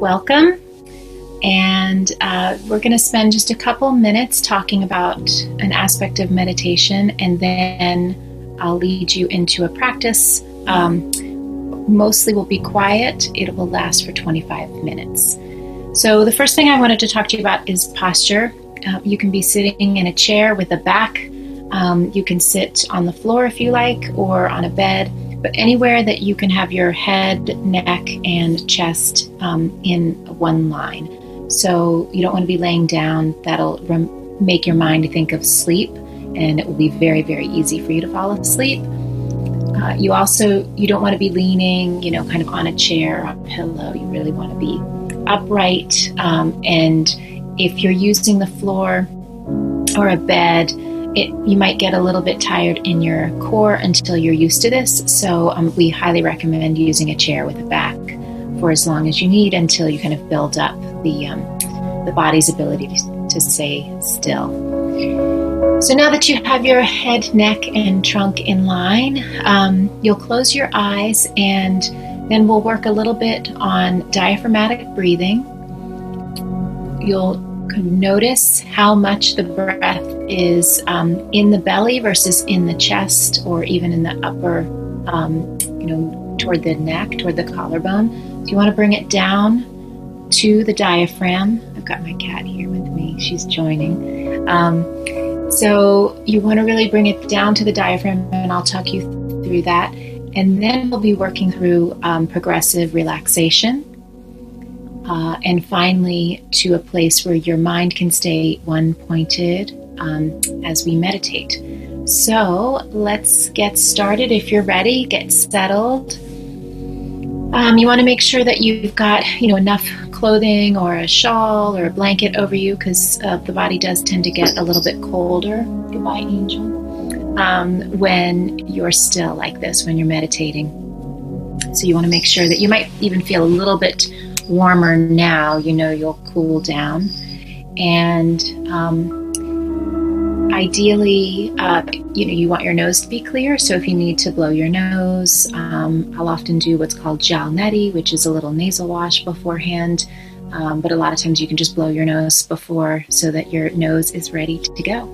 welcome. And we're going to spend just a couple minutes talking about an aspect of meditation, and then I'll lead you into a practice. Mostly will be quiet. It will last for 25 minutes. So the first thing I wanted to talk to you about is posture. You can be sitting in a chair with a back. You can sit on the floor if you like, or on a bed, but anywhere that you can have your head, neck, and chest in one line. So you don't want to be laying down. That'll make your mind think of sleep, and it will be very, very easy for you to fall asleep. You don't want to be leaning, kind of on a chair, on a pillow. You really want to be upright. And if you're using the floor or a bed, you might get a little bit tired in your core until you're used to this. So we highly recommend using a chair with a back for as long as you need until you kind of build up the body's ability to stay still. So now that you have your head, neck, and trunk in line, you'll close your eyes, and then we'll work a little bit on diaphragmatic breathing. You'll notice how much the breath is in the belly versus in the chest, or even in the upper, toward the neck, toward the collarbone. So you want to bring it down to the diaphragm. I've got my cat here with me. She's joining. So you want to really bring it down to the diaphragm, and I'll talk you through that. And then we'll be working through progressive relaxation. And finally, to a place where your mind can stay one-pointed as we meditate. So let's get started. If you're ready, get settled. You want to make sure that you've got, enough clothing or a shawl or a blanket over you, because the body does tend to get a little bit colder. Goodbye, Angel. When you're still like this, when you're meditating. So you want to make sure that you might even feel a little bit warmer now. You'll cool down. And ideally, you want your nose to be clear. So if you need to blow your nose, I'll often do what's called jal neti, which is a little nasal wash beforehand. But a lot of times you can just blow your nose before, so that your nose is ready to go.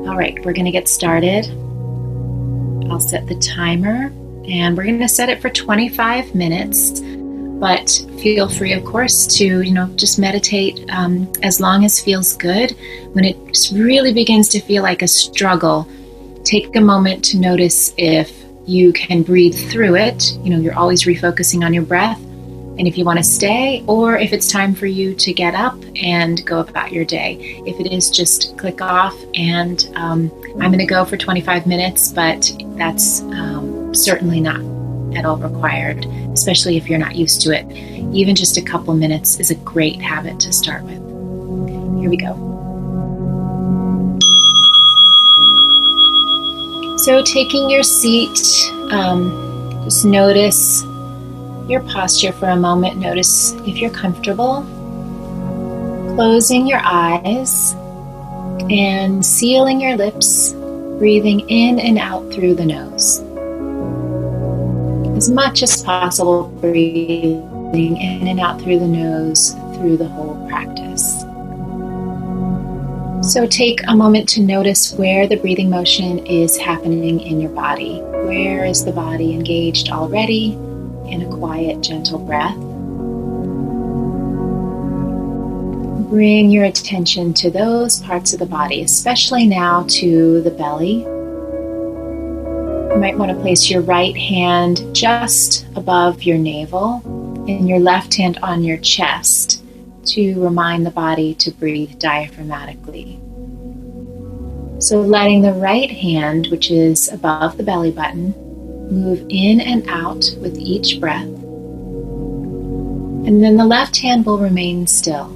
All right, we're going to get started. I'll set the timer, and we're going to set it for 25 minutes. But feel free, of course, to, just meditate as long as feels good. When it really begins to feel like a struggle, take a moment to notice if you can breathe through it. You're always refocusing on your breath. And if you want to stay, or if it's time for you to get up and go about your day. If it is, just click off, and I'm going to go for 25 minutes, but that's certainly not at all required, especially if you're not used to it. Even just a couple minutes is a great habit to start with. Here we go. So taking your seat, just notice your posture for a moment. Notice if you're comfortable. Closing your eyes and sealing your lips, breathing in and out through the nose. As much as possible, breathing in and out through the nose through the whole practice. So take a moment to notice where the breathing motion is happening in your body. Where is the body engaged already in a quiet, gentle breath? Bring your attention to those parts of the body, especially now to the belly. You might want to place your right hand just above your navel and your left hand on your chest to remind the body to breathe diaphragmatically. So letting the right hand, which is above the belly button, move in and out with each breath. And then the left hand will remain still.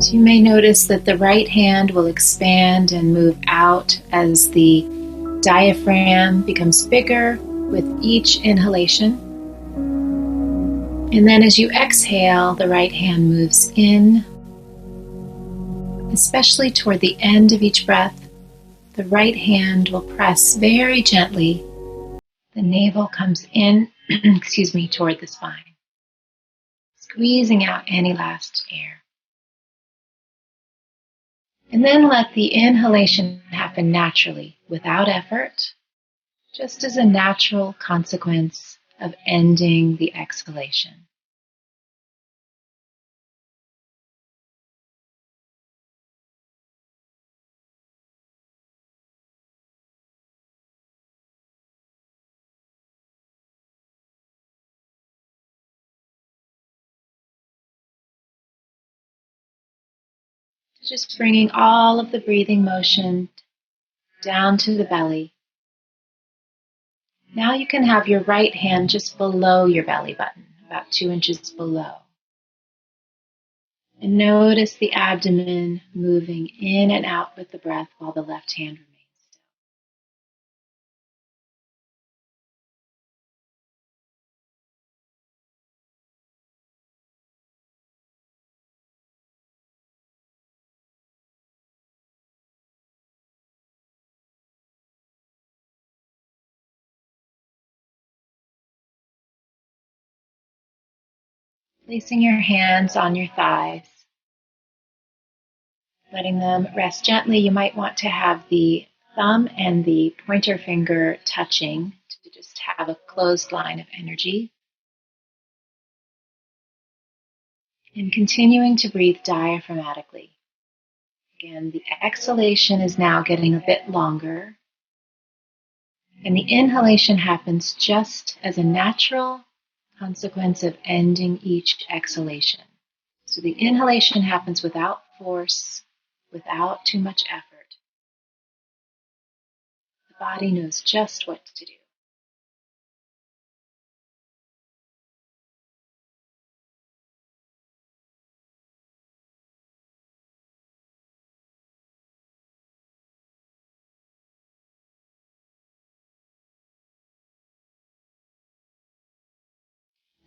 So you may notice that the right hand will expand and move out as the diaphragm becomes bigger with each inhalation. And then as you exhale, the right hand moves in, especially toward the end of each breath. The right hand will press very gently. The navel comes in, toward the spine, squeezing out any last air. And then let the inhalation happen naturally, without effort, just as a natural consequence of ending the exhalation. Just bringing all of the breathing motion down to the belly. Now you can have your right hand just below your belly button, about 2 inches below. And notice the abdomen moving in and out with the breath while the left hand remains still. Placing your hands on your thighs, letting them rest gently. You might want to have the thumb and the pointer finger touching to just have a closed line of energy. And continuing to breathe diaphragmatically. Again, the exhalation is now getting a bit longer. And the inhalation happens just as a natural consequence of ending each exhalation. So the inhalation happens without force, without too much effort. The body knows just what to do.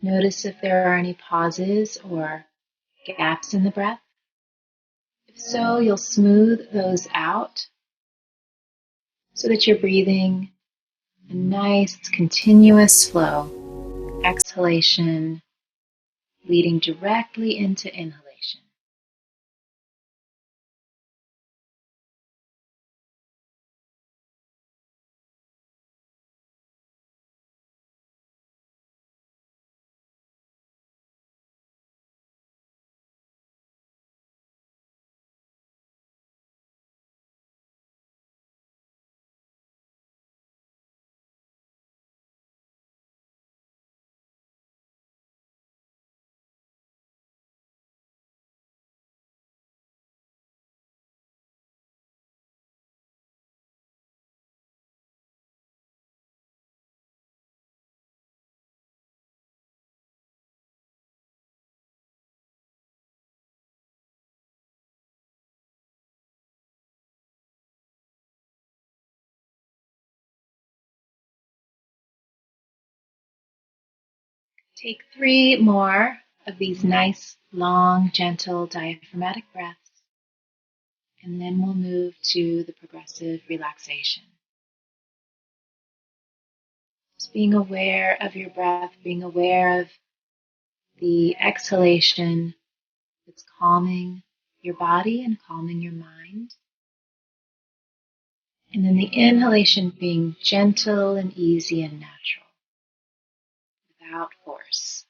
Notice if there are any pauses or gaps in the breath. If so, you'll smooth those out so that you're breathing a nice continuous flow, exhalation leading directly into inhalation. Take 3 more of these nice, long, gentle, diaphragmatic breaths, and then we'll move to the progressive relaxation. Just being aware of your breath, being aware of the exhalation that's calming your body and calming your mind. And then the inhalation being gentle and easy and natural, without force.